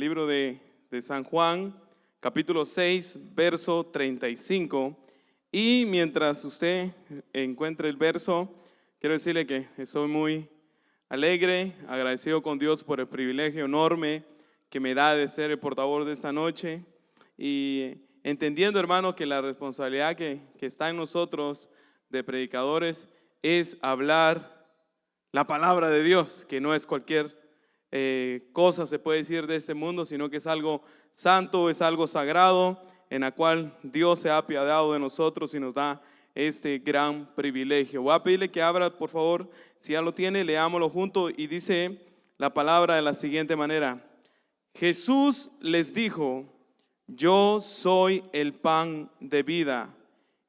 libro de San Juan, capítulo 6, verso 35. Y mientras usted encuentre el verso, quiero decirle que estoy muy alegre, agradecido con Dios por el privilegio enorme que me da de ser el portavoz de esta noche. Y entendiendo, hermano, que la responsabilidad que está en nosotros de predicadores es hablar la palabra de Dios, que no es cualquier cosa se puede decir de este mundo, sino que es algo santo, es algo sagrado, en la cual Dios se ha apiadado de nosotros y nos da este gran privilegio. Voy a pedirle que abra, por favor, si ya lo tiene, leámoslo juntos. Y dice la palabra de la siguiente manera: Jesús les dijo: yo soy el pan de vida.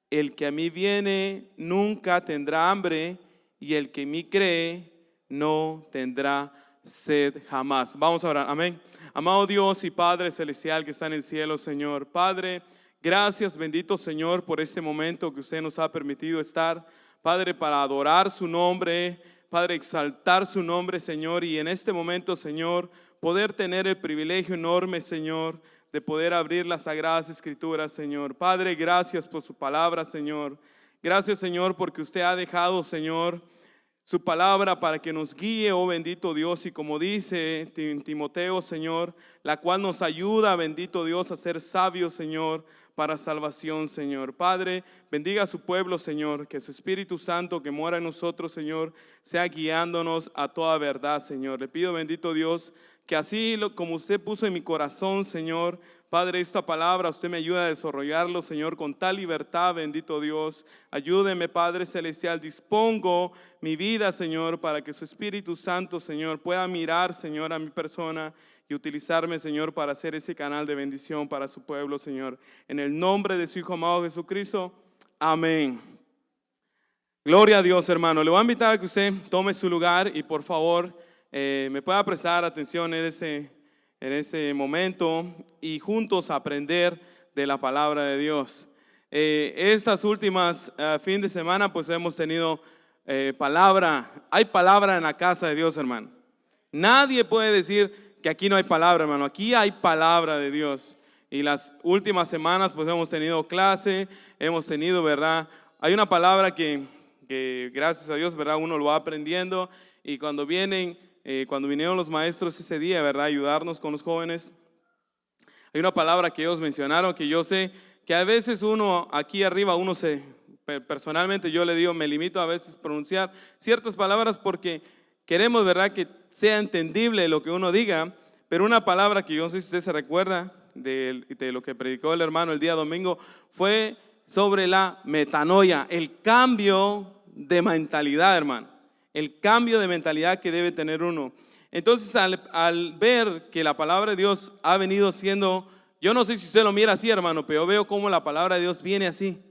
El que a mí viene nunca tendrá hambre, y el que en mí cree no tendrá sed jamás. Vamos a orar, amén. Amado Dios y Padre celestial que está en el cielo, Señor. Padre, gracias, bendito Señor, por este momento que usted nos ha permitido estar, Padre, para adorar su nombre, Padre, exaltar su nombre, Señor. Y en este momento, Señor, poder tener el privilegio enorme, Señor, de poder abrir las Sagradas Escrituras, Señor. Padre, gracias por su palabra, Señor. Gracias, Señor, porque usted ha dejado, Señor, su palabra para que nos guíe, oh bendito Dios. Y como dice Timoteo, Señor, la cual nos ayuda, bendito Dios, a ser sabios, Señor, para salvación, Señor. Padre, bendiga a su pueblo, Señor, que su Espíritu Santo que mora en nosotros, Señor, sea guiándonos a toda verdad, Señor. Le pido, bendito Dios, que así como usted puso en mi corazón, Señor, Padre, esta palabra usted me ayuda a desarrollarlo, Señor, con tal libertad, bendito Dios. Ayúdeme, Padre Celestial, dispongo mi vida, Señor, para que su Espíritu Santo, Señor, pueda mirar, Señor, a mi persona y utilizarme, Señor, para hacer ese canal de bendición para su pueblo, Señor. En el nombre de su Hijo amado Jesucristo, amén. Gloria a Dios, hermano. Le voy a invitar a que usted tome su lugar y por favor me pueda prestar atención en ese momento y juntos aprender de la palabra de Dios. Estas últimas fin de semana pues hemos tenido palabra. Hay palabra en la casa de Dios, hermano. Nadie puede decir que aquí no hay palabra, hermano. Aquí hay palabra de Dios. Y las últimas semanas pues hemos tenido clase, hemos tenido, ¿verdad? Hay una palabra que gracias a Dios, ¿verdad? Uno lo va aprendiendo y cuando vinieron los maestros ese día, ¿verdad? Ayudarnos con los jóvenes. Hay una palabra que ellos mencionaron que yo sé que a veces uno aquí arriba, personalmente yo le digo, me limito a veces a pronunciar ciertas palabras porque queremos, ¿verdad?, que sea entendible lo que uno diga. Pero una palabra que yo no sé si usted se recuerda de lo que predicó el hermano el día domingo fue sobre la metanoia, el cambio de mentalidad, hermano. El cambio de mentalidad que debe tener uno. Entonces, al ver que la palabra de Dios ha venido siendo, yo no sé si usted lo mira así, hermano, pero yo veo cómo la palabra de Dios viene así,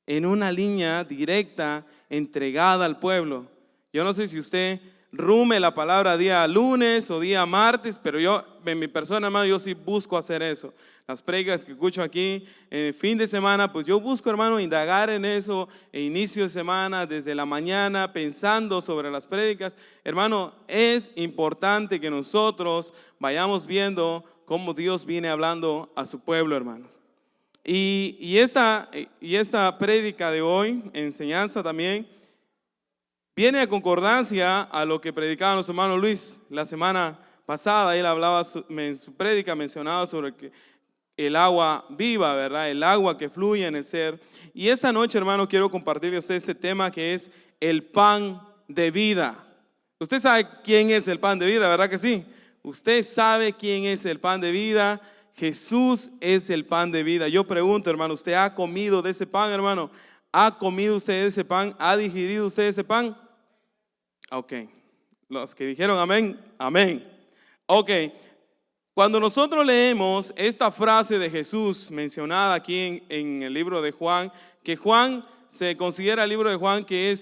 en una línea directa, entregada al pueblo. Yo no sé si usted rume la palabra día lunes o día martes, pero yo, en mi persona, hermano, yo sí busco hacer eso. Las prédicas que escucho aquí en el fin de semana, pues yo busco, hermano, indagar en eso, e inicio de semana, desde la mañana, pensando sobre las prédicas. Hermano, es importante que nosotros vayamos viendo cómo Dios viene hablando a su pueblo, hermano. Y esta prédica de hoy, enseñanza también, viene a concordancia a lo que predicaba nuestro hermano Luis la semana pasada. Él hablaba en su prédica, mencionaba sobre el agua viva, ¿verdad? El agua que fluye en el ser. Y esa noche, hermano, quiero compartirle a usted este tema que es el pan de vida. Usted sabe quién es el pan de vida, ¿verdad que sí? Usted sabe quién es el pan de vida. Jesús es el pan de vida. Yo pregunto, hermano, ¿usted ha comido de ese pan, hermano? ¿Ha comido usted ese pan? ¿Ha digerido usted ese pan? Ok. Los que dijeron amén, amén. Ok. Cuando nosotros leemos esta frase de Jesús mencionada aquí en el libro de Juan, que Juan se considera el libro de Juan que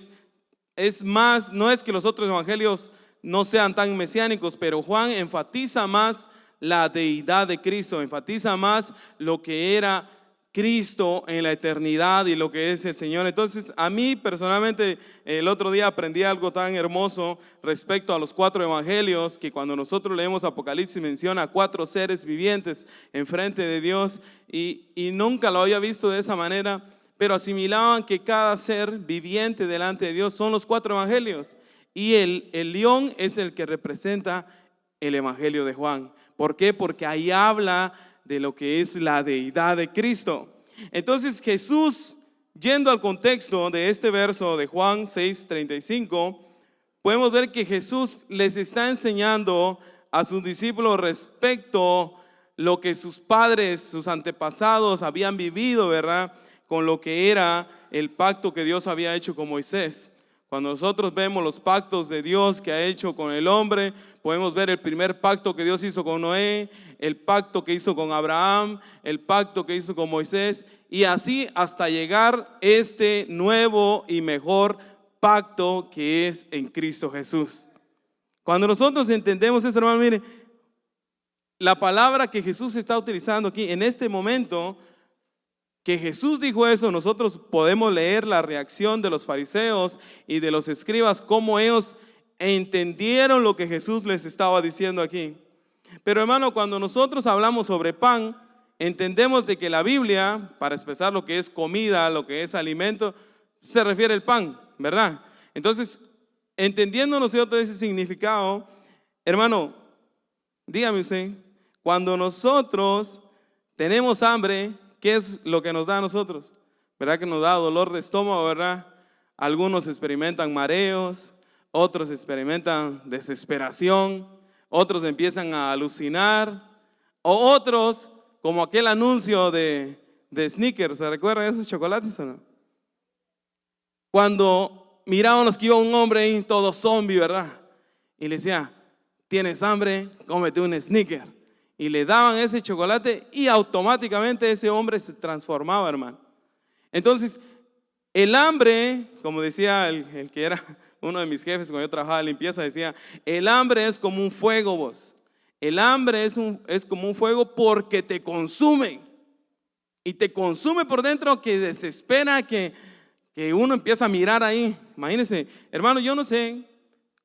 es más, no es que los otros evangelios no sean tan mesiánicos, pero Juan enfatiza más la deidad de Cristo, enfatiza más lo que era Cristo en la eternidad y lo que es el Señor. Entonces, a mí personalmente, el otro día aprendí algo tan hermoso respecto a los 4 evangelios, que cuando nosotros leemos Apocalipsis menciona 4 seres vivientes enfrente de Dios, y nunca lo había visto de esa manera, pero asimilaban que cada ser viviente delante de Dios son los 4 evangelios, y el león es el que representa el evangelio de Juan. ¿Por qué? Porque ahí habla de lo que es la deidad de Cristo. Entonces Jesús, yendo al contexto de este verso de Juan 6:35, podemos ver que Jesús les está enseñando a sus discípulos respecto lo que sus padres, sus antepasados habían vivido, ¿verdad? Con lo que era el pacto que Dios había hecho con Moisés. Cuando nosotros vemos los pactos de Dios que ha hecho con el hombre, podemos ver el primer pacto que Dios hizo con Noé, el pacto que hizo con Abraham, el pacto que hizo con Moisés, y así hasta llegar este nuevo y mejor pacto que es en Cristo Jesús. Cuando nosotros entendemos eso, hermano, mire, la palabra que Jesús está utilizando aquí en este momento, que Jesús dijo eso, nosotros podemos leer la reacción de los fariseos y de los escribas, cómo ellos entendieron lo que Jesús les estaba diciendo aquí. Pero hermano, cuando nosotros hablamos sobre pan, entendemos de que la Biblia, para expresar lo que es comida, lo que es alimento, se refiere al pan, ¿verdad? Entonces, entendiendo nosotros ese significado, hermano, dígame usted, cuando nosotros tenemos hambre, ¿qué es lo que nos da a nosotros? ¿Verdad que nos da dolor de estómago, verdad? Algunos experimentan mareos, otros experimentan desesperación, otros empiezan a alucinar, o otros, como aquel anuncio de Snickers, ¿se recuerdan esos chocolates o no? Cuando mirábamos que iba un hombre ahí todo zombie, ¿verdad? Y le decía, ¿tienes hambre? Cómete un Snickers. Y le daban ese chocolate y automáticamente ese hombre se transformaba, hermano. Entonces, el hambre, como decía el que era uno de mis jefes cuando yo trabajaba en limpieza, decía, el hambre es como un fuego, vos. El hambre es como un fuego porque te consume. Y te consume por dentro, que desespera, que uno empieza a mirar ahí. Imagínense, hermano, yo no sé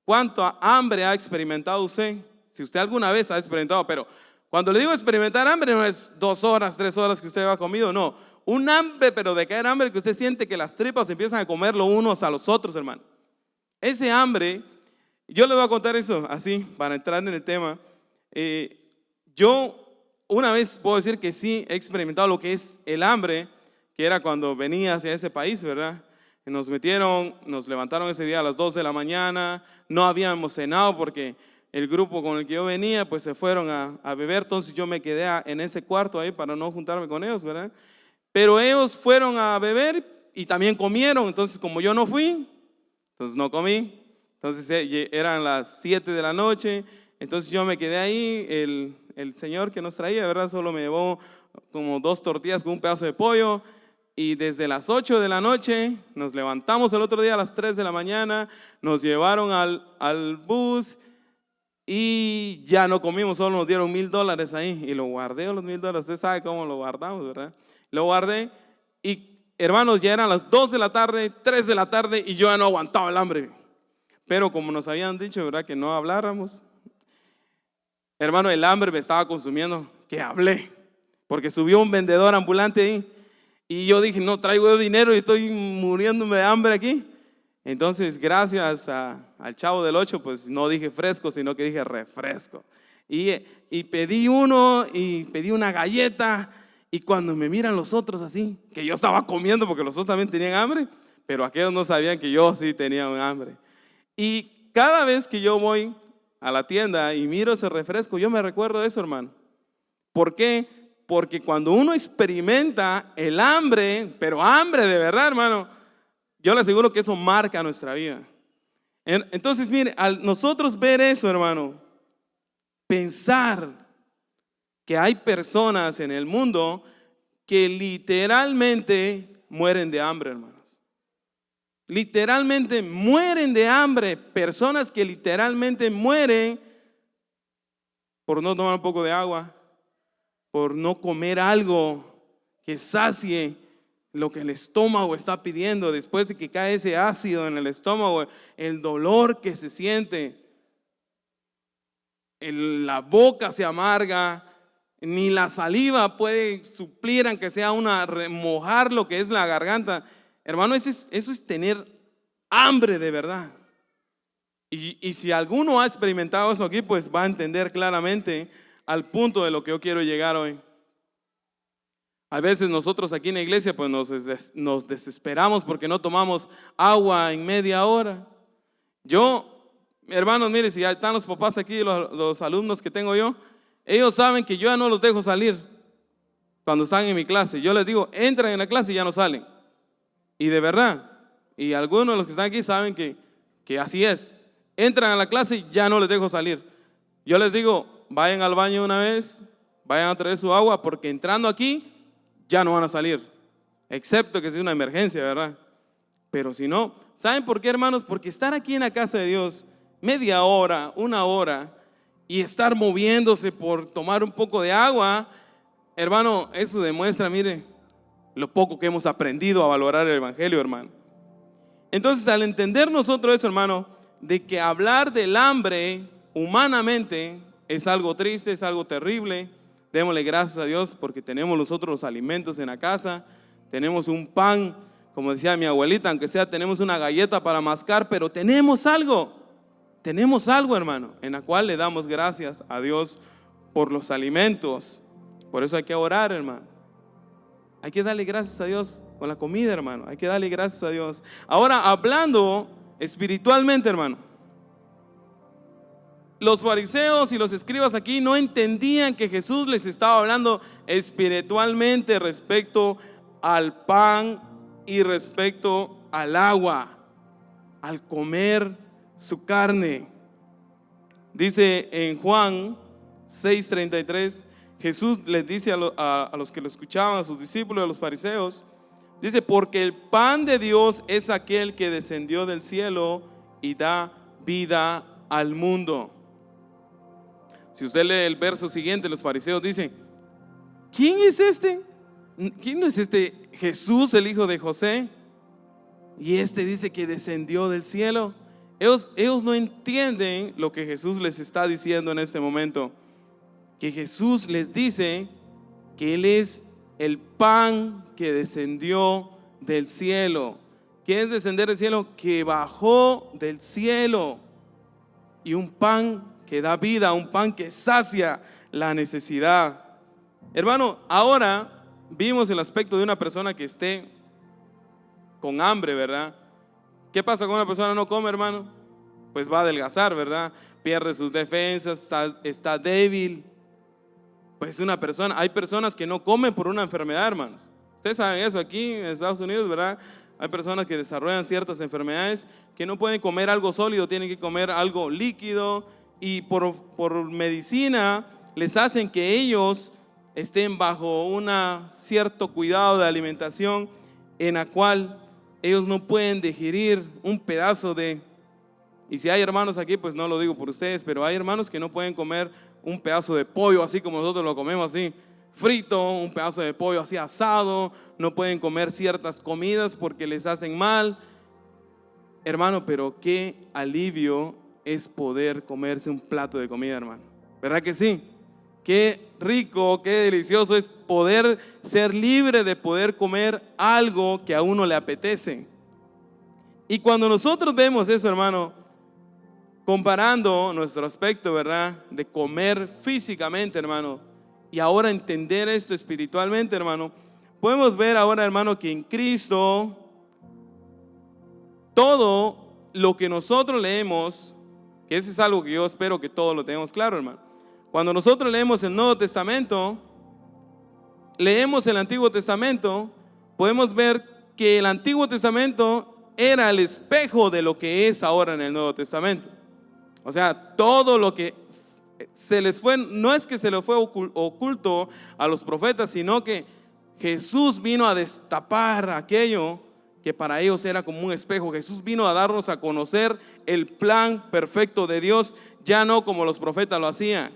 cuánto hambre ha experimentado usted, si usted alguna vez ha experimentado, pero cuando le digo experimentar hambre, no es 2 horas, 3 horas que usted ha comido, no. Un hambre, pero de caer hambre que usted siente que las tripas empiezan a comerlo unos a los otros, hermano. Ese hambre, yo le voy a contar eso así, para entrar en el tema. Yo una vez puedo decir que sí he experimentado lo que es el hambre, que era cuando venía hacia ese país, ¿verdad? Nos levantaron ese día a las 2 de la mañana, no habíamos cenado porque el grupo con el que yo venía, pues se fueron a beber, entonces yo me quedé en ese cuarto ahí para no juntarme con ellos, ¿verdad? Pero ellos fueron a beber y también comieron, entonces como yo no fui, entonces no comí, entonces eran las 7 de la noche, entonces yo me quedé ahí, el señor que nos traía, ¿verdad? Solo me llevó como 2 tortillas con un pedazo de pollo, y desde las 8 de la noche nos levantamos el otro día a las 3 de la mañana, nos llevaron al bus, y ya no comimos, solo nos dieron $1,000 ahí. Y lo guardé, los $1,000. Usted sabe cómo lo guardamos, ¿verdad? Lo guardé y, hermanos, ya eran las 2 de la tarde, 3 de la tarde y yo ya no aguantaba el hambre. Pero como nos habían dicho, ¿verdad? Que no habláramos. Hermano, el hambre me estaba consumiendo, que hablé. Porque subió un vendedor ambulante ahí. Y yo dije, no traigo dinero y estoy muriéndome de hambre aquí. Entonces, gracias al Chavo del 8, pues no dije fresco, sino que dije refresco. Y pedí uno y pedí una galleta. Y cuando me miran los otros así, que yo estaba comiendo porque los otros también tenían hambre, pero aquellos no sabían que yo sí tenía hambre. Y cada vez que yo voy a la tienda y miro ese refresco, yo me recuerdo de eso, hermano. ¿Por qué? Porque cuando uno experimenta el hambre, pero hambre de verdad, hermano, yo le aseguro que eso marca nuestra vida. Entonces, mire, al nosotros ver eso, hermano, pensar que hay personas en el mundo que literalmente mueren de hambre, hermanos. Literalmente mueren de hambre. Personas que literalmente mueren por no tomar un poco de agua, por no comer algo que sacie lo que el estómago está pidiendo. Después de que cae ese ácido en el estómago, el dolor que se siente, la boca se amarga, ni la saliva puede suplir, aunque sea remojar lo que es la garganta. Hermano, eso es tener hambre de verdad. Y si alguno ha experimentado eso aquí, pues va a entender claramente al punto de lo que yo quiero llegar hoy. A veces nosotros aquí en la iglesia pues nos desesperamos porque no tomamos agua en media hora. Hermanos, mire, si ya están los papás aquí, los alumnos que tengo yo, ellos saben que yo ya no los dejo salir cuando están en mi clase. Yo les digo, entran en la clase y ya no salen. Y de verdad, y algunos de los que están aquí saben que así es. Entran a la clase y ya no les dejo salir. Yo les digo, vayan al baño una vez, vayan a traer su agua, porque entrando aquí ya no van a salir, excepto que sea una emergencia, ¿verdad? Pero si no, ¿saben por qué, hermanos? Porque estar aquí en la casa de Dios media hora, una hora, y estar moviéndose por tomar un poco de agua, hermano, eso demuestra, mire, lo poco que hemos aprendido a valorar el evangelio, hermano. Entonces, al entender nosotros eso, hermano, de que hablar del hambre humanamente es algo triste, es algo terrible, démosle gracias a Dios porque tenemos nosotros los alimentos en la casa, tenemos un pan, como decía mi abuelita, aunque sea tenemos una galleta para mascar, pero tenemos algo, hermano, en la cual le damos gracias a Dios por los alimentos. Por eso hay que orar, hermano. Hay que darle gracias a Dios con la comida, hermano. Hay que darle gracias a Dios. Ahora, hablando espiritualmente, hermano, los fariseos y los escribas aquí no entendían que Jesús les estaba hablando espiritualmente respecto al pan y respecto al agua, al comer su carne. Dice en Juan 6:33, Jesús les dice a los que lo escuchaban, a sus discípulos, a los fariseos, dice, porque el pan de Dios es aquel que descendió del cielo y da vida al mundo. Si usted lee el verso siguiente, los fariseos dicen, ¿quién es este? ¿Quién no es este Jesús, el hijo de José? Y este dice que descendió del cielo. Ellos no entienden lo que Jesús les está diciendo en este momento. Que Jesús les dice que Él es el pan que descendió del cielo. ¿Qué es descender del cielo? Que bajó del cielo. Y un pan que da vida, un pan que sacia la necesidad. Hermano, ahora vimos el aspecto de una persona que esté con hambre, ¿verdad? ¿Qué pasa cuando una persona no come, hermano? Pues va a adelgazar, ¿verdad? Pierde sus defensas, está débil. Pues hay personas que no comen por una enfermedad, hermanos. Ustedes saben eso aquí en Estados Unidos, ¿verdad? Hay personas que desarrollan ciertas enfermedades que no pueden comer algo sólido, tienen que comer algo líquido. Y por medicina les hacen que ellos estén bajo un cierto cuidado de alimentación en la cual ellos no pueden digerir un pedazo de... Y si hay hermanos aquí, pues no lo digo por ustedes, pero hay hermanos que no pueden comer un pedazo de pollo así como nosotros lo comemos así, frito, un pedazo de pollo así asado, no pueden comer ciertas comidas porque les hacen mal. Hermano, pero qué alivio es poder comerse un plato de comida, hermano. ¿Verdad que sí? Qué rico, qué delicioso es poder ser libre de poder comer algo que a uno le apetece. Y cuando nosotros vemos eso, hermano, comparando nuestro aspecto, ¿verdad?, de comer físicamente, hermano, y ahora entender esto espiritualmente, hermano, podemos ver ahora, hermano, que en Cristo todo lo que nosotros leemos, que eso es algo que yo espero que todos lo tengamos claro, hermano. Cuando nosotros leemos el Nuevo Testamento, leemos el Antiguo Testamento, podemos ver que el Antiguo Testamento era el espejo de lo que es ahora en el Nuevo Testamento. O sea, todo lo que se les fue, no es que se le fue oculto a los profetas, sino que Jesús vino a destapar aquello que para ellos era como un espejo. Jesús vino a darnos a conocer el plan perfecto de Dios, ya no como los profetas lo hacían.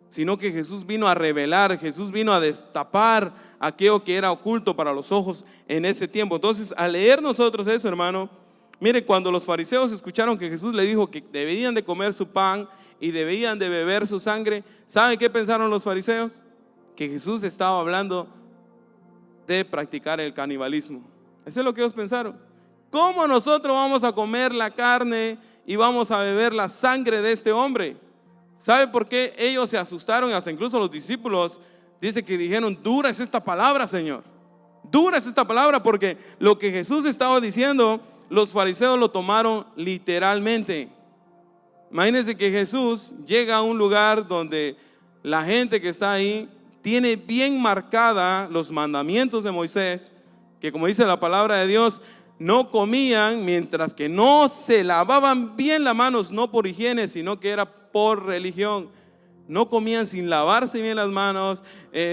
sino que Jesús vino a revelar, Jesús vino a destapar aquello que era oculto para los ojos en ese tiempo. Entonces, al leer nosotros eso, hermano, mire, cuando los fariseos escucharon que Jesús le dijo que debían de comer su pan y debían de beber su sangre, ¿saben qué pensaron los fariseos? Que Jesús estaba hablando de practicar el canibalismo. Eso es lo que ellos pensaron. ¿Cómo nosotros vamos a comer la carne y vamos a beber la sangre de este hombre? ¿Sabe por qué ellos se asustaron? Hasta incluso los discípulos dice que dijeron: dura es esta palabra, Señor. Dura es esta palabra, porque lo que Jesús estaba diciendo, los fariseos lo tomaron literalmente. Imagínense que Jesús llega a un lugar donde la gente que está ahí tiene bien marcada los mandamientos de Moisés, que como dice la palabra de Dios, no comían mientras que no se lavaban bien las manos, no por higiene, sino que era por religión. No comían sin lavarse bien las manos,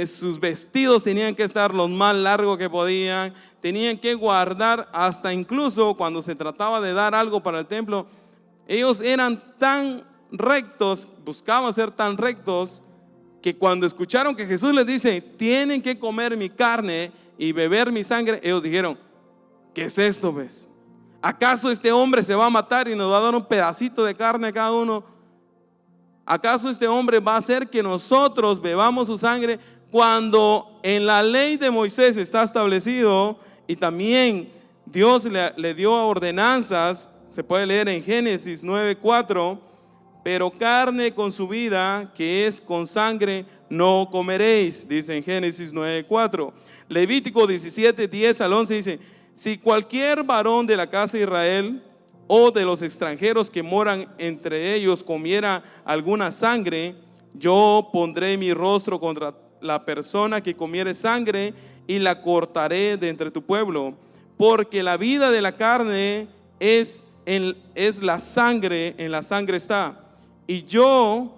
sus vestidos tenían que estar lo más largo que podían, tenían que guardar, hasta incluso cuando se trataba de dar algo para el templo, ellos eran tan rectos, buscaban ser tan rectos, que cuando escucharon que Jesús les dice: tienen que comer mi carne y beber mi sangre, ellos dijeron: ¿qué es esto, ves? ¿Acaso este hombre se va a matar y nos va a dar un pedacito de carne a cada uno? ¿Acaso este hombre va a hacer que nosotros bebamos su sangre, cuando en la ley de Moisés está establecido, y también Dios le dio ordenanzas? Se puede leer en Génesis 9:4: pero carne con su vida, que es con sangre, no comeréis, dice en Génesis 9:4. Levítico 17:10-11 dice: si cualquier varón de la casa de Israel o de los extranjeros que moran entre ellos comiera alguna sangre, yo pondré mi rostro contra la persona que comiere sangre y la cortaré de entre tu pueblo, porque la vida de la carne es la sangre, en la sangre está, y yo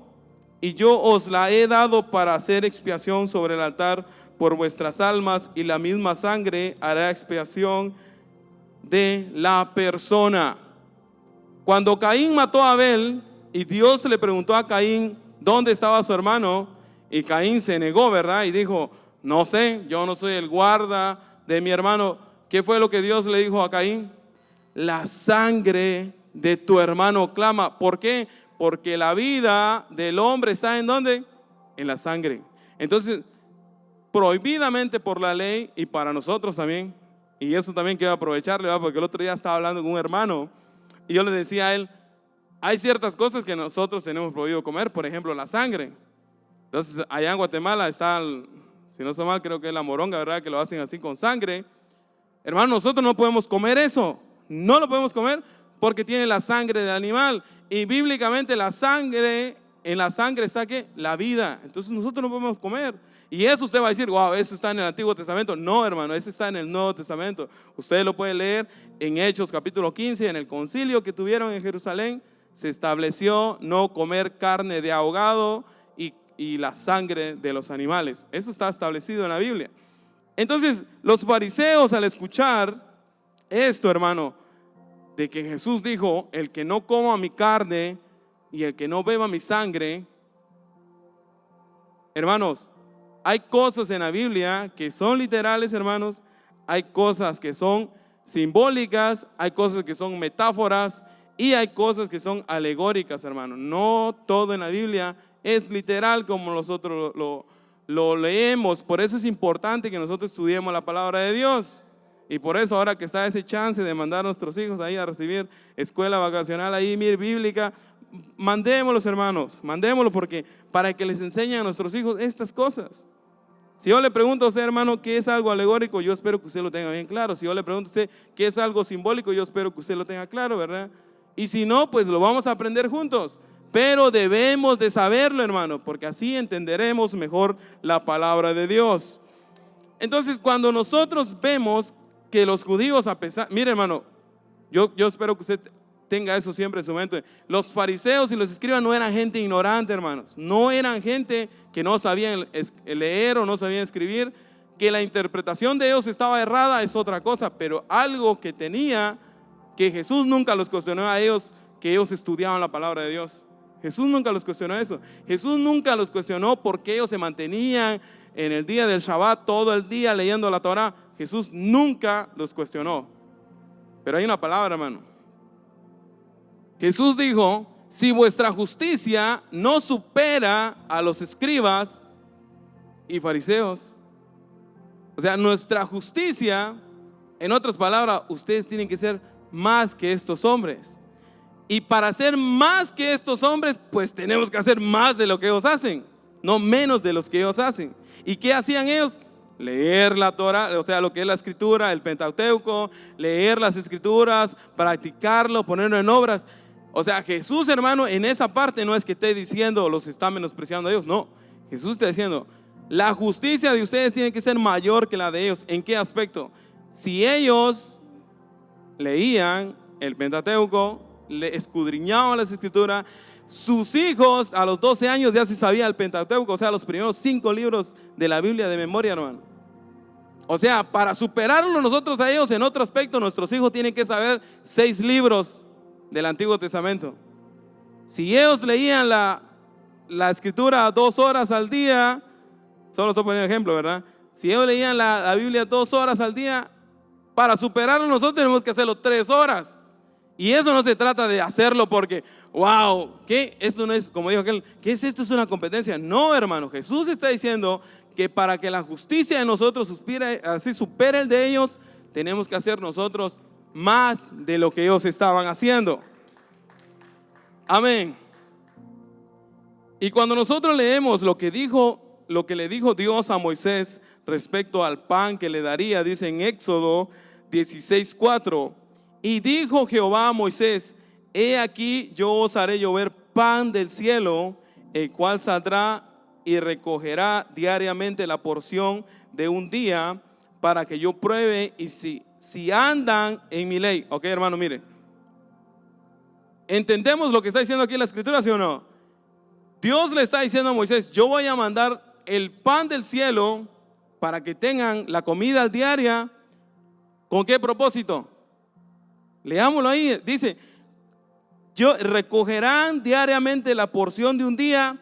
os la he dado para hacer expiación sobre el altar por vuestras almas, y la misma sangre hará expiación de la persona. Cuando Caín mató a Abel y Dios le preguntó a Caín dónde estaba su hermano, y Caín se negó, ¿verdad? Y dijo: no sé, yo no soy el guarda de mi hermano. ¿Qué fue lo que Dios le dijo a Caín? La sangre de tu hermano clama. ¿Por qué? Porque la vida del hombre está ¿en dónde? En la sangre. Entonces, prohibidamente por la ley, y para nosotros también, y eso también quiero aprovecharle, ¿verdad? Porque el otro día estaba hablando con un hermano y yo le decía a él: hay ciertas cosas que nosotros tenemos prohibido comer, por ejemplo la sangre. Entonces allá en Guatemala está, si no estoy mal, creo que es la moronga, ¿verdad? Que lo hacen así con sangre. Hermano, nosotros no podemos comer eso, no lo podemos comer, porque tiene la sangre del animal, y bíblicamente la sangre, en la sangre está ¿qué? La vida. Entonces nosotros no podemos comer. Y eso usted va a decir: wow, eso está en el Antiguo Testamento. No, hermano, eso está en el Nuevo Testamento. Usted lo puede leer en Hechos capítulo 15, en el concilio que tuvieron en Jerusalén. Se estableció no comer carne de ahogado y la sangre de los animales. Eso está establecido en la Biblia. Entonces, los fariseos, al escuchar esto, hermano, de que Jesús dijo: el que no coma mi carne y el que no beba mi sangre, hermanos, hay cosas en la Biblia que son literales, hermanos. Hay cosas que son simbólicas, hay cosas que son metáforas, y hay cosas que son alegóricas, hermanos. No todo en la Biblia es literal como nosotros lo leemos. Por eso es importante que nosotros estudiemos la palabra de Dios. Y por eso ahora que está ese chance de mandar a nuestros hijos ahí a recibir escuela vacacional ahí, bíblica, mandémoslos, hermanos, mandémoslos, porque para que les enseñen a nuestros hijos estas cosas. Si yo le pregunto a usted, hermano, qué es algo alegórico, yo espero que usted lo tenga bien claro. Si yo le pregunto a usted qué es algo simbólico, yo espero que usted lo tenga claro, ¿verdad? Y si no, pues lo vamos a aprender juntos. Pero debemos de saberlo, hermano, porque así entenderemos mejor la palabra de Dios. Entonces, cuando nosotros vemos que los judíos, a pesar, mire, hermano, yo espero que usted tenga eso siempre en su mente. Los fariseos y los escribas no eran gente ignorante, hermanos. No eran gente que no sabían leer o no sabían escribir. Que la interpretación de ellos estaba errada es otra cosa, pero algo que tenía, que Jesús nunca los cuestionó a ellos, que ellos estudiaban la palabra de Dios. Jesús nunca los cuestionó eso. Jesús nunca los cuestionó porque ellos se mantenían en el día del Shabbat todo el día leyendo la Torah. Jesús nunca los cuestionó. Pero hay una palabra, hermano. Jesús dijo: si vuestra justicia no supera a los escribas y fariseos, o sea, nuestra justicia, en otras palabras, ustedes tienen que ser más que estos hombres. Y para ser más que estos hombres, pues tenemos que hacer más de lo que ellos hacen, no menos de los que ellos hacen. ¿Y qué hacían ellos? Leer la Torah, o sea, lo que es la escritura, el Pentateuco, leer las escrituras, practicarlo, ponerlo en obras. O sea, Jesús, hermano, en esa parte no es que esté diciendo, los está menospreciando a ellos, no. Jesús está diciendo, la justicia de ustedes tiene que ser mayor que la de ellos. ¿En qué aspecto? Si ellos leían el Pentateuco, le escudriñaban las escrituras, sus hijos a los 12 años ya se sabía el Pentateuco, o sea, los primeros 5 libros de la Biblia de memoria, hermano. O sea, para superarlo nosotros a ellos en otro aspecto, nuestros hijos tienen que saber 6 libros del Antiguo Testamento. Si ellos leían la escritura 2 horas al día, solo estoy poniendo ejemplo, ¿verdad? Si ellos leían la Biblia 2 horas al día, para superarlo nosotros tenemos que hacerlo 3 horas. Y eso no se trata de hacerlo porque, wow, ¿qué? Esto no es, como dijo aquel, ¿qué es esto? Es una competencia. No, hermano, Jesús está diciendo que para que la justicia de nosotros supere el de ellos, tenemos que hacer nosotros más de lo que ellos estaban haciendo. Amén. Y cuando nosotros leemos lo que le dijo Dios a Moisés respecto al pan que le daría, dice en Éxodo 16:4, y dijo Jehová a Moisés: he aquí yo os haré llover pan del cielo, el cual saldrá y recogerá diariamente la porción de un día, para que yo pruebe y si andan en mi ley. Ok, hermano, mire, ¿entendemos lo que está diciendo aquí en la escritura, sí o no? Dios le está diciendo a Moisés: yo voy a mandar el pan del cielo para que tengan la comida diaria. ¿Con qué propósito? Leámoslo ahí, dice: recogerán diariamente la porción de un día,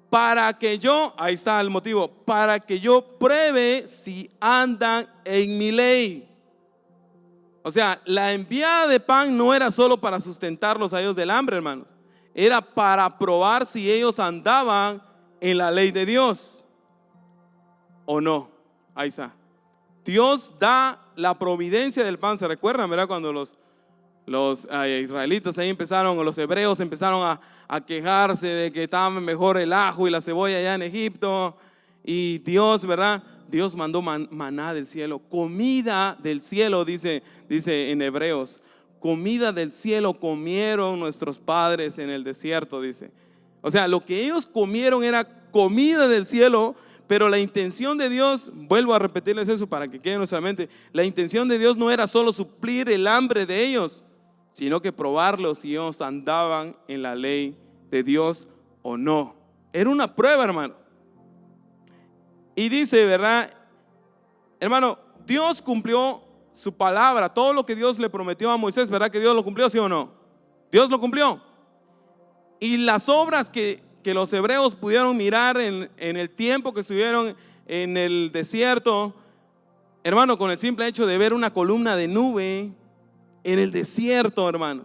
para que yo, ahí está el motivo, para que yo pruebe si andan en mi ley. O sea, la enviada de pan no era solo para sustentarlos a ellos del hambre, hermanos, era para probar si ellos andaban en la ley de Dios o no. Ahí está. Dios da la providencia del pan. ¿Se recuerdan, verdad? Cuando los israelitas ahí empezaron, o los hebreos empezaron a quejarse de que estaba mejor el ajo y la cebolla allá en Egipto, y Dios, ¿verdad? Dios mandó maná del cielo, comida del cielo, dice en Hebreos, comida del cielo comieron nuestros padres en el desierto, dice. O sea, lo que ellos comieron era comida del cielo, pero la intención de Dios, vuelvo a repetirles eso para que quede en nuestra mente, la intención de Dios no era solo suplir el hambre de ellos, sino que probarlos si ellos andaban en la ley de Dios o no. Era una prueba, hermano. Y dice, ¿verdad? Hermano, Dios cumplió su palabra, todo lo que Dios le prometió a Moisés, ¿verdad? Que Dios lo cumplió, ¿sí o no? Dios lo cumplió. Y las obras que los hebreos pudieron mirar en el tiempo que estuvieron en el desierto, hermano, con el simple hecho de ver una columna de nube en el desierto, hermanos,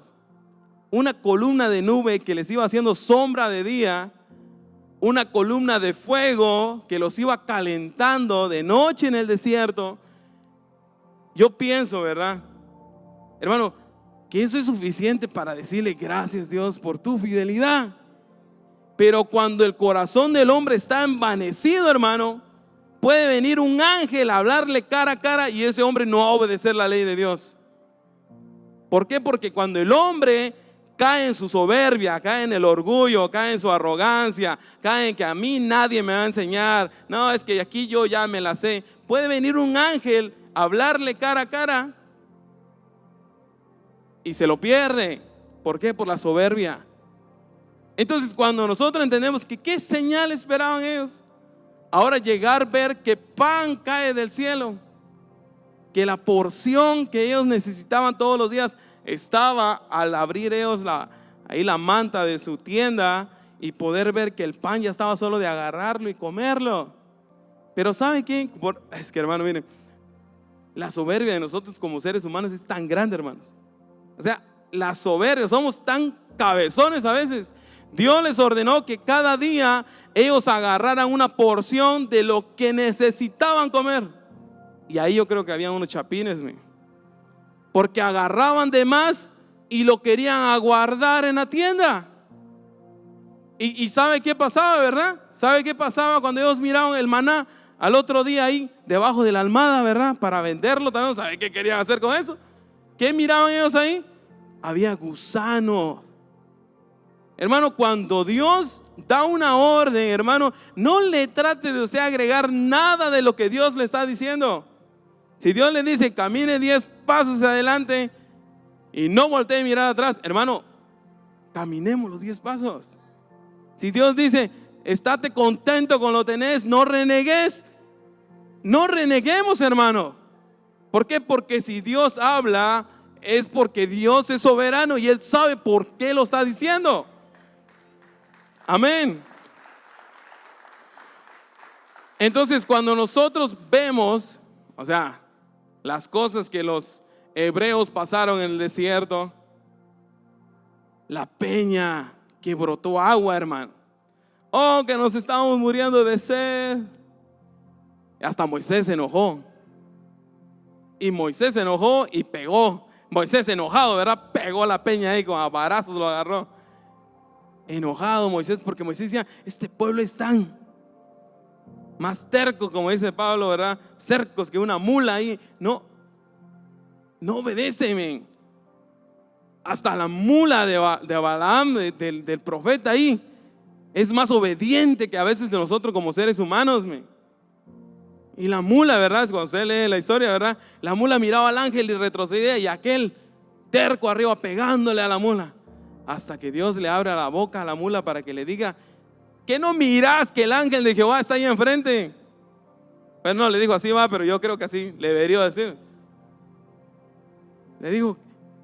una columna de nube que les iba haciendo sombra de día, una columna de fuego que los iba calentando de noche en el desierto. Yo pienso, ¿verdad, hermano, que eso es suficiente para decirle gracias, Dios, por tu fidelidad? Pero cuando el corazón del hombre está envanecido, hermano, puede venir un ángel a hablarle cara a cara y ese hombre no va a obedecer la ley de Dios. ¿Por qué? Porque cuando el hombre cae en su soberbia, cae en el orgullo, cae en su arrogancia, cae en que a mí nadie me va a enseñar, no, es que aquí yo ya me la sé, puede venir un ángel a hablarle cara a cara y se lo pierde. ¿Por qué? Por la soberbia. Entonces, cuando nosotros entendemos que qué señal esperaban ellos, ahora llegar a ver que pan cae del cielo, que la porción que ellos necesitaban todos los días estaba al abrir ellos ahí la manta de su tienda y poder ver que el pan ya estaba solo de agarrarlo y comerlo. Pero ¿sabe qué? Es que, hermano, miren, la soberbia de nosotros como seres humanos es tan grande, hermanos. O sea, la soberbia, somos tan cabezones a veces. Dios les ordenó que cada día ellos agarraran una porción de lo que necesitaban comer. Y ahí yo creo que habían unos chapines, porque agarraban de más y lo querían aguardar en la tienda. Y ¿sabe qué pasaba, verdad? ¿Sabe qué pasaba cuando ellos miraban el maná al otro día ahí debajo de la almohada, verdad? Para venderlo también. ¿Sabe qué querían hacer con eso? ¿Qué miraban ellos ahí? Había gusanos. Hermano, cuando Dios da una orden, hermano, no le trate de usted agregar nada de lo que Dios le está diciendo. Si Dios le dice camine 10 pasos adelante y no voltee a mirar atrás, hermano, caminemos los 10 pasos. Si Dios dice estate contento con lo que tenés, no renegues, no reneguemos, hermano. ¿Por qué? Porque si Dios habla es porque Dios es soberano y Él sabe por qué lo está diciendo. Amén. Entonces, cuando nosotros vemos, o sea, las cosas que los hebreos pasaron en el desierto, la peña que brotó agua, hermano. Oh, que nos estábamos muriendo de sed. Hasta Moisés se enojó. Y Moisés se enojó y pegó. Moisés enojado, ¿verdad? Pegó la peña ahí con abarazos, lo agarró. Enojado Moisés, porque Moisés decía, este pueblo es tan más terco, como dice Pablo, ¿verdad? Cercos que una mula ahí. No obedece, men. Hasta la mula de Balaam, del profeta ahí, es más obediente que a veces de nosotros como seres humanos, men. Y la mula, ¿verdad? Cuando usted lee la historia, ¿verdad? La mula miraba al ángel y retrocedía, y aquel terco arriba pegándole a la mula, hasta que Dios le abre la boca a la mula para que le diga, ¿qué no mirás que el ángel de Jehová está ahí enfrente? Pero no le dijo así, va, pero yo creo que así le debería decir. Le dijo,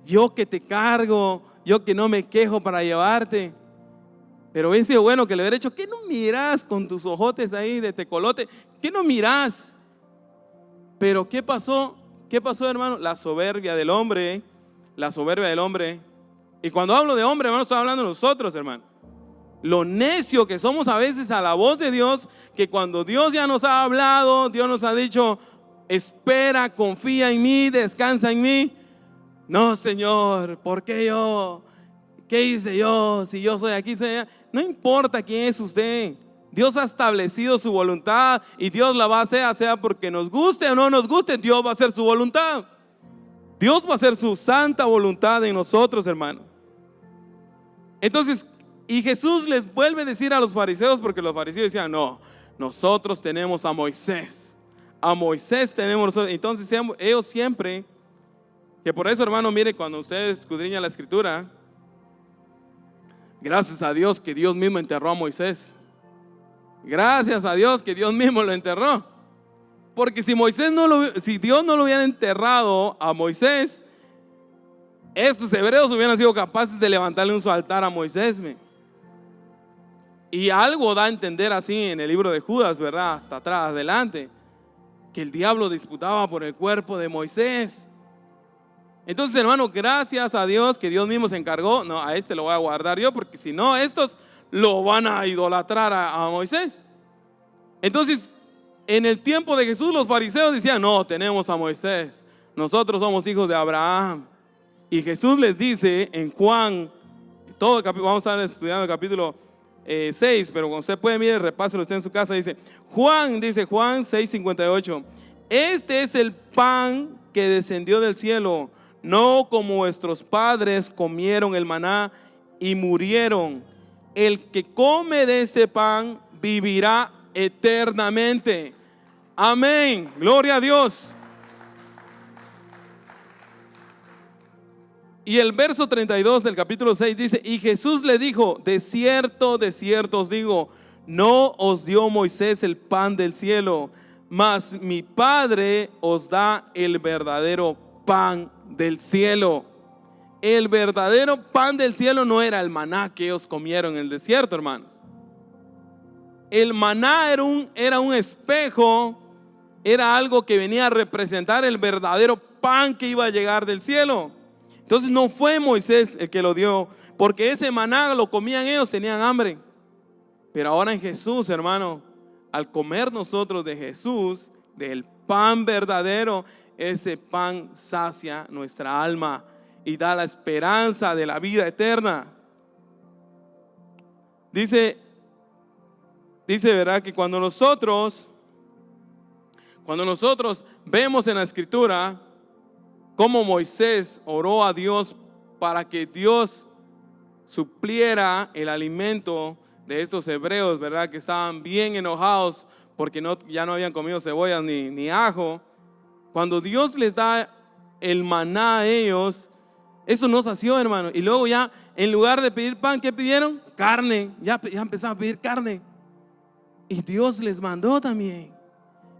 yo que te cargo, yo que no me quejo para llevarte. Pero hubiera sido bueno que le hubiera dicho, ¿qué no mirás con tus ojotes ahí de tecolote? ¿Qué no mirás? Pero ¿qué pasó? ¿Qué pasó, hermano? La soberbia del hombre. La soberbia del hombre. Y cuando hablo de hombre, hermano, estoy hablando de nosotros, hermano. Lo necio que somos a veces a la voz de Dios, que cuando Dios ya nos ha hablado, Dios nos ha dicho, espera, confía en mí, descansa en mí. No, Señor, ¿por qué yo? ¿Qué hice yo? Si yo soy aquí, soy allá. No importa quién es usted. Dios ha establecido su voluntad y Dios la va a hacer, sea porque nos guste o no nos guste, Dios va a hacer su voluntad. Dios va a hacer su santa voluntad en nosotros, hermano. Entonces, y Jesús les vuelve a decir a los fariseos, porque los fariseos decían, no, nosotros tenemos a Moisés tenemos nosotros. Entonces ellos siempre, que por eso, hermano, mire, cuando ustedes escudriñan la escritura, gracias a Dios que Dios mismo enterró a Moisés. Gracias a Dios que Dios mismo lo enterró. Porque si Dios no lo hubiera enterrado a Moisés, estos hebreos hubieran sido capaces de levantarle su altar a Moisés. Y algo da a entender así en el libro de Judas, ¿verdad? Hasta atrás, adelante, que el diablo disputaba por el cuerpo de Moisés. Entonces, hermano, gracias a Dios que Dios mismo se encargó. No, a este lo voy a guardar yo, porque si no, estos lo van a idolatrar a Moisés. Entonces, en el tiempo de Jesús, los fariseos decían, no, tenemos a Moisés, nosotros somos hijos de Abraham. Y Jesús les dice en Juan, vamos a estar estudiando el capítulo 6, pero cuando usted puede, mire, repáselo usted en su casa. Dice Juan 6:58, este es el pan que descendió del cielo, no como vuestros padres comieron el maná y murieron. El que come de este pan vivirá eternamente. Amén, gloria a Dios. Y el verso 32 del capítulo 6 dice, y Jesús le dijo, de cierto os digo, no os dio Moisés el pan del cielo, mas mi Padre os da el verdadero pan del cielo. el verdadero pan del cielo no era el maná que ellos comieron en el desierto, hermanos. El maná era un espejo, era algo que venía a representar el verdadero pan que iba a llegar del cielo. Entonces no fue Moisés el que lo dio, porque ese maná lo comían ellos, tenían hambre. Pero ahora en Jesús, hermano, al comer nosotros de Jesús, del pan verdadero, ese pan sacia nuestra alma y da la esperanza de la vida eterna. Dice, ¿verdad? Que cuando nosotros vemos en la Escritura cómo Moisés oró a Dios para que Dios supliera el alimento de estos hebreos, ¿verdad? Que estaban bien enojados porque ya no habían comido cebollas ni ajo. Cuando Dios les da el maná a ellos, eso no sació, hermano. Y luego ya, en lugar de pedir pan, ¿qué pidieron? Carne. Ya empezaron a pedir carne. Y Dios les mandó también.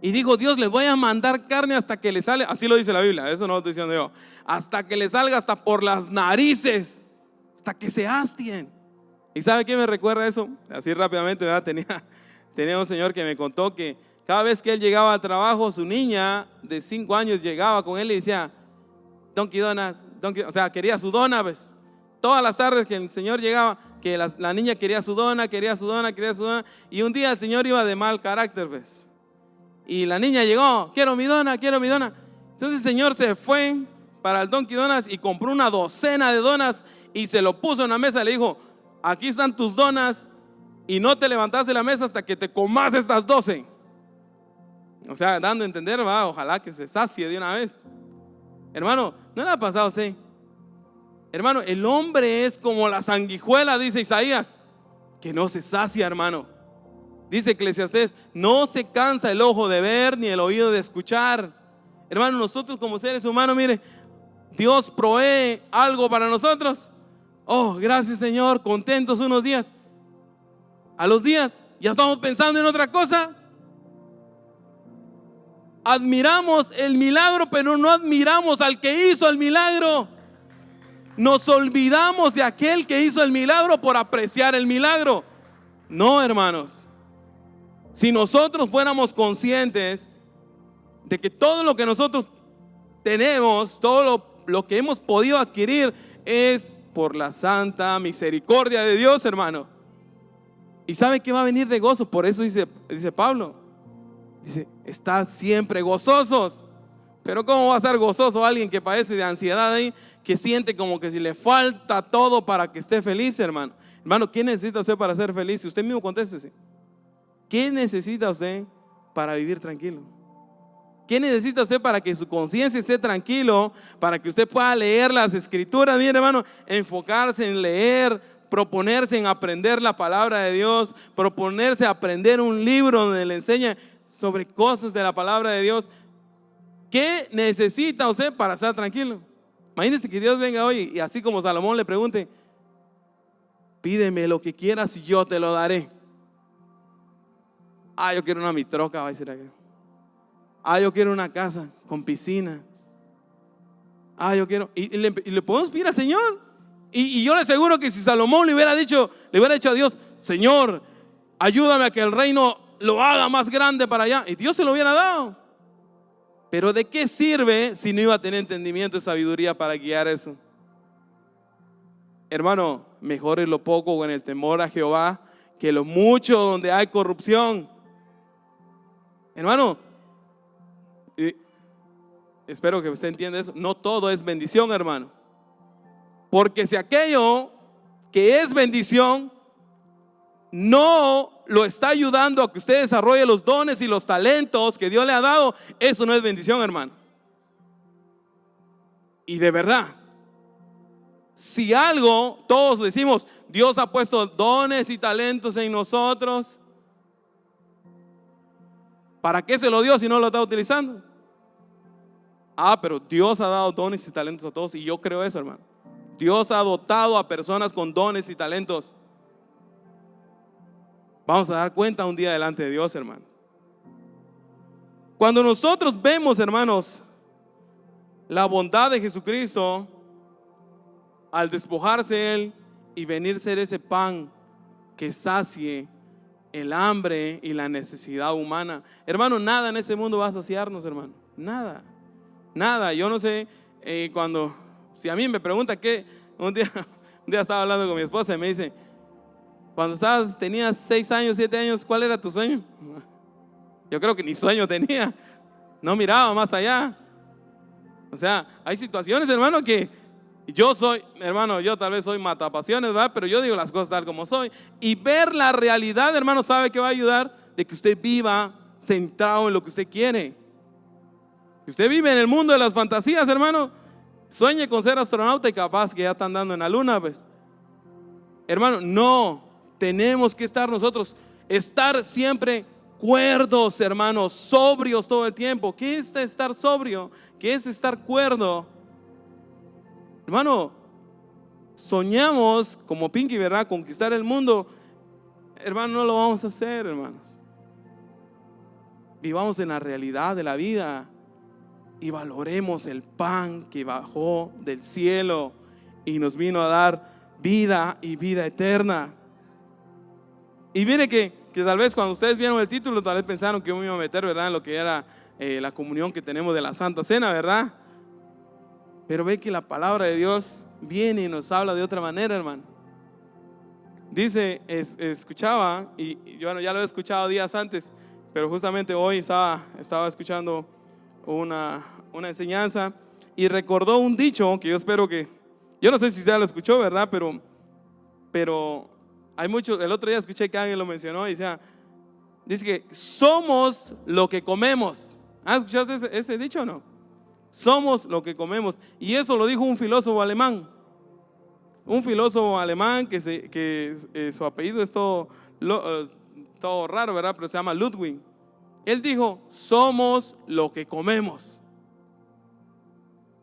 Y dijo, Dios, les voy a mandar carne hasta que les salga. Así lo dice la Biblia, eso no lo estoy diciendo yo. Hasta que les salga hasta por las narices, hasta que se hastien. ¿Y sabe qué me recuerda eso? Así rápidamente, ¿verdad? Tenía un señor que me contó que cada vez que él llegaba al trabajo, su niña de 5 años llegaba con él y decía, Donkey Donuts, o sea, quería su dona, ¿ves? Todas las tardes que el señor llegaba, que la niña quería su dona. Y un día el señor iba de mal carácter, ¿ves? Y la niña llegó, quiero mi dona. Entonces el señor se fue para el Donkey Donuts y compró una docena de donas y se lo puso en la mesa y le dijo, aquí están tus donas y no te levantas de la mesa hasta que te comas estas 12. O sea, dando a entender, ¿va? Ojalá que se sacie de una vez. Hermano, ¿no le ha pasado así? Hermano, el hombre es como la sanguijuela, dice Isaías, que no se sacia, hermano. Dice Eclesiastés, no se cansa el ojo de ver ni el oído de escuchar. Hermano, nosotros como seres humanos, mire, Dios provee algo para nosotros. Oh, gracias Señor, contentos unos días. A los días ya estamos pensando en otra cosa. Admiramos el milagro, pero no admiramos al que hizo el milagro. Nos olvidamos de aquel que hizo el milagro por apreciar el milagro. No, hermanos. Si nosotros fuéramos conscientes de que todo lo que nosotros tenemos, todo lo que hemos podido adquirir es por la santa misericordia de Dios, hermano. Y sabe que va a venir de gozo. Por eso dice Pablo, dice, estad siempre gozosos. Pero ¿cómo va a estar gozoso alguien que padece de ansiedad ahí, que siente como que si le falta todo para que esté feliz, hermano? Hermano, ¿qué necesita usted para ser feliz? Si usted mismo contéstese. ¿Qué necesita usted para vivir tranquilo? ¿Qué necesita usted para que su conciencia esté tranquilo? Para que usted pueda leer las escrituras. Mire, hermano, enfocarse en leer, proponerse en aprender la palabra de Dios, proponerse a aprender un libro donde le enseña sobre cosas de la palabra de Dios. ¿Qué necesita usted para estar tranquilo? Imagínese que Dios venga hoy y así como Salomón le pregunte, pídeme lo que quieras y yo te lo daré. Yo quiero una mitroca, va a decir aquel. Yo quiero una casa con piscina. Yo quiero. Y le podemos pedir al Señor. Y yo le aseguro que si Salomón le hubiera dicho a Dios, Señor, ayúdame a que el reino lo haga más grande para allá, y Dios se lo hubiera dado. Pero ¿de qué sirve si no iba a tener entendimiento y sabiduría para guiar eso? Hermano, mejor es lo poco en el temor a Jehová que lo mucho donde hay corrupción. Hermano, espero que usted entienda eso. No todo es bendición, hermano. Porque si aquello que es bendición no lo está ayudando a que usted desarrolle los dones y los talentos que Dios le ha dado, eso no es bendición, hermano. Y de verdad, si algo, todos decimos, Dios ha puesto dones y talentos en nosotros, ¿para qué se lo dio si no lo está utilizando? Pero Dios ha dado dones y talentos a todos, y yo creo eso, hermano. Dios ha dotado a personas con dones y talentos. Vamos a dar cuenta un día delante de Dios, hermanos. Cuando nosotros vemos, hermanos, la bondad de Jesucristo, al despojarse Él y venir a ser ese pan que sacie el hambre y la necesidad humana. Hermano, nada en este mundo va a saciarnos, hermano. Nada, nada. Yo no sé, si a mí me pregunta qué, un día estaba hablando con mi esposa y me dice, cuando tenías 6 años, 7 años, ¿cuál era tu sueño? Yo creo que ni sueño tenía, no miraba más allá. O sea, hay situaciones, hermano, que yo tal vez soy matapasiones, ¿verdad? Pero yo digo las cosas tal como soy. Y ver la realidad, hermano, ¿sabe que va a ayudar? De que usted viva centrado en lo que usted quiere. Si usted vive en el mundo de las fantasías, hermano, sueñe con ser astronauta y capaz que ya está andando en la luna, pues. Hermano, no, tenemos que estar siempre cuerdos, hermanos, sobrios todo el tiempo. ¿Qué es estar sobrio? ¿Qué es estar cuerdo? Hermano, soñamos como Pinky, ¿verdad? Conquistar el mundo. Hermano, no lo vamos a hacer, hermanos. Vivamos en la realidad de la vida y valoremos el pan que bajó del cielo y nos vino a dar vida y vida eterna. Y mire que tal vez cuando ustedes vieron el título, tal vez pensaron que yo me iba a meter, ¿verdad?, en lo que era la comunión que tenemos de la Santa Cena, ¿verdad? Pero ve que la palabra de Dios viene y nos habla de otra manera, hermano. Dice, escuchaba, y yo ya lo he escuchado días antes, pero justamente hoy estaba escuchando una enseñanza y recordó un dicho que yo espero que, yo no sé si ya lo escuchó, ¿verdad? Pero hay muchos, el otro día escuché que alguien lo mencionó y dice que somos lo que comemos. ¿Has escuchado ese dicho o no? Somos lo que comemos. Y eso lo dijo un filósofo alemán. Un filósofo alemán que su apellido es todo raro, ¿verdad? Pero se llama Ludwig. Él dijo, somos lo que comemos.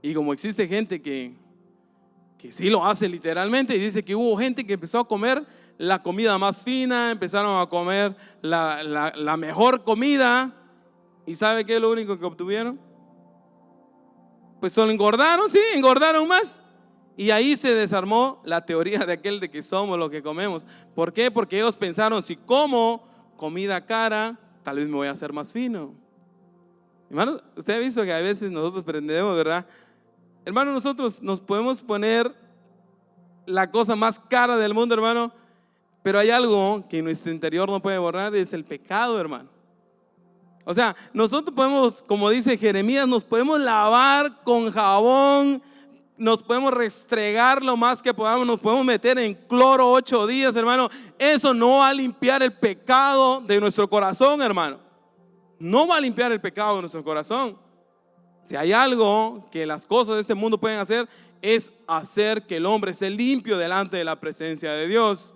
Y como existe gente que sí lo hace literalmente, y dice que hubo gente que empezó a comer la comida más fina, empezaron a comer la mejor comida. ¿Y sabe qué es lo único que obtuvieron? Pues solo engordaron, sí, engordaron más. Y ahí se desarmó la teoría de que somos lo que comemos. ¿Por qué? Porque ellos pensaron, si como comida cara, tal vez me voy a hacer más fino. Hermano, usted ha visto que a veces nosotros pretendemos, ¿verdad? Hermano, nosotros nos podemos poner la cosa más cara del mundo, hermano, pero hay algo que en nuestro interior no puede borrar, es el pecado, hermano. O sea, nosotros podemos, como dice Jeremías, nos podemos lavar con jabón, nos podemos restregar lo más que podamos, nos podemos meter en cloro 8 días, hermano. Eso no va a limpiar el pecado de nuestro corazón, hermano. No va a limpiar el pecado de nuestro corazón. Si hay algo que las cosas de este mundo pueden hacer, es hacer que el hombre esté limpio delante de la presencia de Dios.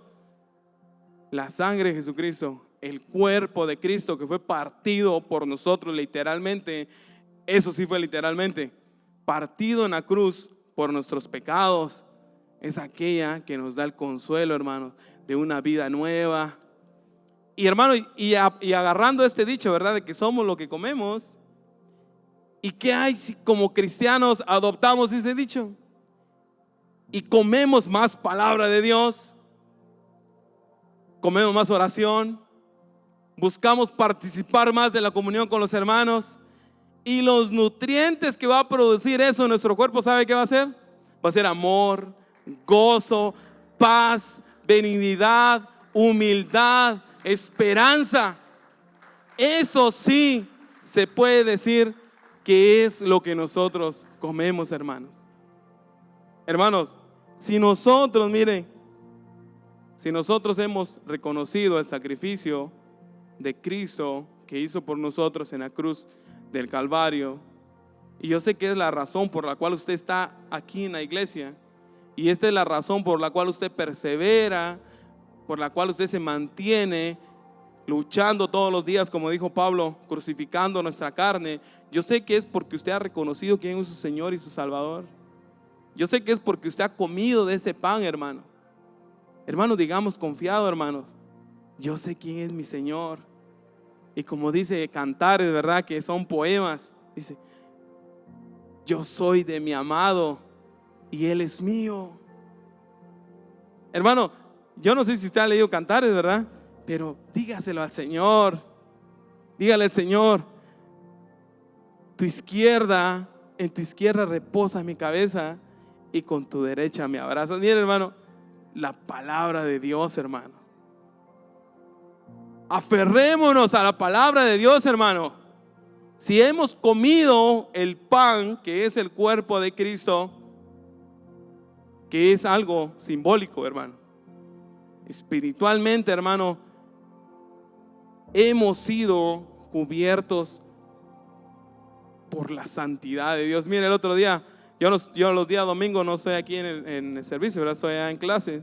La sangre de Jesucristo, el cuerpo de Cristo que fue partido por nosotros literalmente, eso sí fue literalmente, partido en la cruz por nuestros pecados, es aquella que nos da el consuelo, hermano, de una vida nueva. Y hermano, y agarrando este dicho, ¿verdad?, de que somos lo que comemos. ¿Y qué hay si como cristianos adoptamos ese dicho y comemos más palabra de Dios, comemos más oración, buscamos participar más de la comunión con los hermanos? Y los nutrientes que va a producir eso en nuestro cuerpo, ¿sabe qué va a ser? Va a ser amor, gozo, paz, benignidad, humildad, esperanza. Eso sí se puede decir que es lo que nosotros comemos, hermanos. Hermanos, si nosotros hemos reconocido el sacrificio de Cristo que hizo por nosotros en la cruz del Calvario, y yo sé que es la razón por la cual usted está aquí en la iglesia, y esta es la razón por la cual usted persevera, por la cual usted se mantiene luchando todos los días, como dijo Pablo, crucificando nuestra carne. Yo sé que es porque usted ha reconocido quién es su Señor y su Salvador. Yo sé que es porque usted ha comido de ese pan, hermano. Hermano, digamos confiado, hermano, yo sé quién es mi Señor. Y como dice Cantares, ¿verdad?, que son poemas, dice, yo soy de mi amado y Él es mío. Hermano, yo no sé si usted ha leído Cantares, ¿verdad? Pero dígaselo al Señor. Dígale al Señor, en tu izquierda reposa mi cabeza y con tu derecha me abrazas. Mire, hermano, la palabra de Dios, hermano. Aferrémonos a la palabra de Dios, hermano. Si hemos comido el pan, que es el cuerpo de Cristo, que es algo simbólico, hermano, espiritualmente, hermano, hemos sido cubiertos por la santidad de Dios. Mire, el otro día, yo los días domingos no estoy aquí en el servicio, ¿verdad? Estoy allá en clase,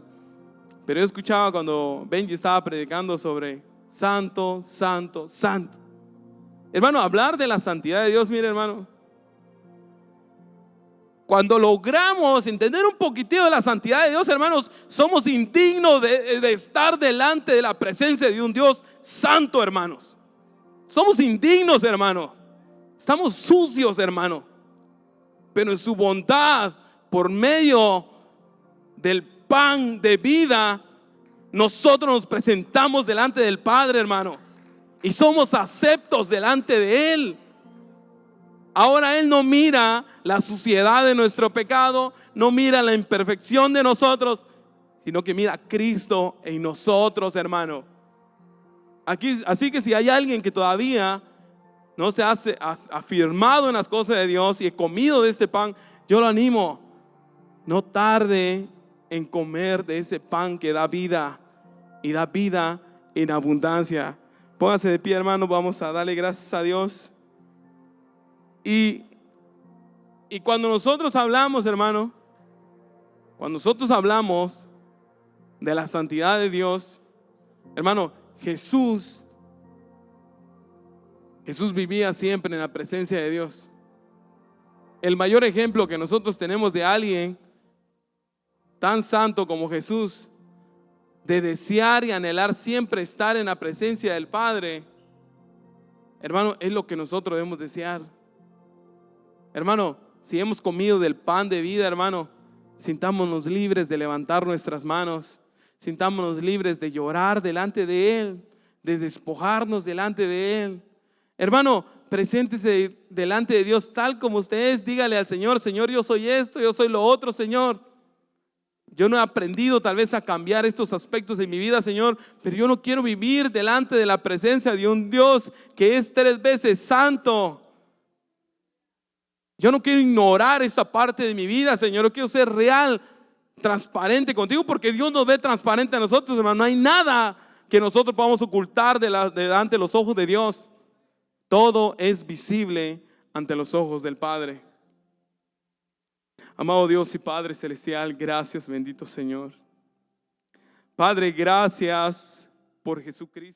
pero yo escuchaba cuando Benji estaba predicando sobre santo, santo, santo. Hermano, hablar de la santidad de Dios, mire, hermano, cuando logramos entender un poquitito de la santidad de Dios, hermanos, somos indignos de estar delante de la presencia de un Dios santo, hermanos. Somos indignos, hermano. Estamos sucios, hermano. Pero en su bondad, por medio del pan de vida, nosotros nos presentamos delante del Padre, hermano, y somos aceptos delante de Él. Ahora Él no mira la suciedad de nuestro pecado, no mira la imperfección de nosotros, sino que mira a Cristo en nosotros, hermano. Así que si hay alguien que todavía no se ha afirmado en las cosas de Dios y he comido de este pan, yo lo animo, no tarde en comer de ese pan que da vida y da vida en abundancia. Póngase de pie, hermano, vamos a darle gracias a Dios. Y cuando nosotros hablamos, hermano, cuando nosotros hablamos de la santidad de Dios, hermano, Jesús vivía siempre en la presencia de Dios. El mayor ejemplo que nosotros tenemos de alguien tan santo como Jesús, de desear y anhelar siempre estar en la presencia del Padre, hermano, es lo que nosotros debemos desear. Hermano, si hemos comido del pan de vida, hermano, sintámonos libres de levantar nuestras manos, sintámonos libres de llorar delante de Él, de despojarnos delante de Él. Hermano, preséntese delante de Dios tal como usted es. Dígale al Señor: Señor, yo soy esto, yo soy lo otro, Señor. Yo no he aprendido tal vez a cambiar estos aspectos en mi vida, Señor, pero yo no quiero vivir delante de la presencia de un Dios que es 3 veces santo. Yo no quiero ignorar esa parte de mi vida, Señor. Yo quiero ser real, transparente contigo, porque Dios nos ve transparente a nosotros, hermano. No hay nada que nosotros podamos ocultar delante de los ojos de Dios. Todo es visible ante los ojos del Padre. Amado Dios y Padre celestial, gracias, bendito Señor. Padre, gracias por Jesucristo.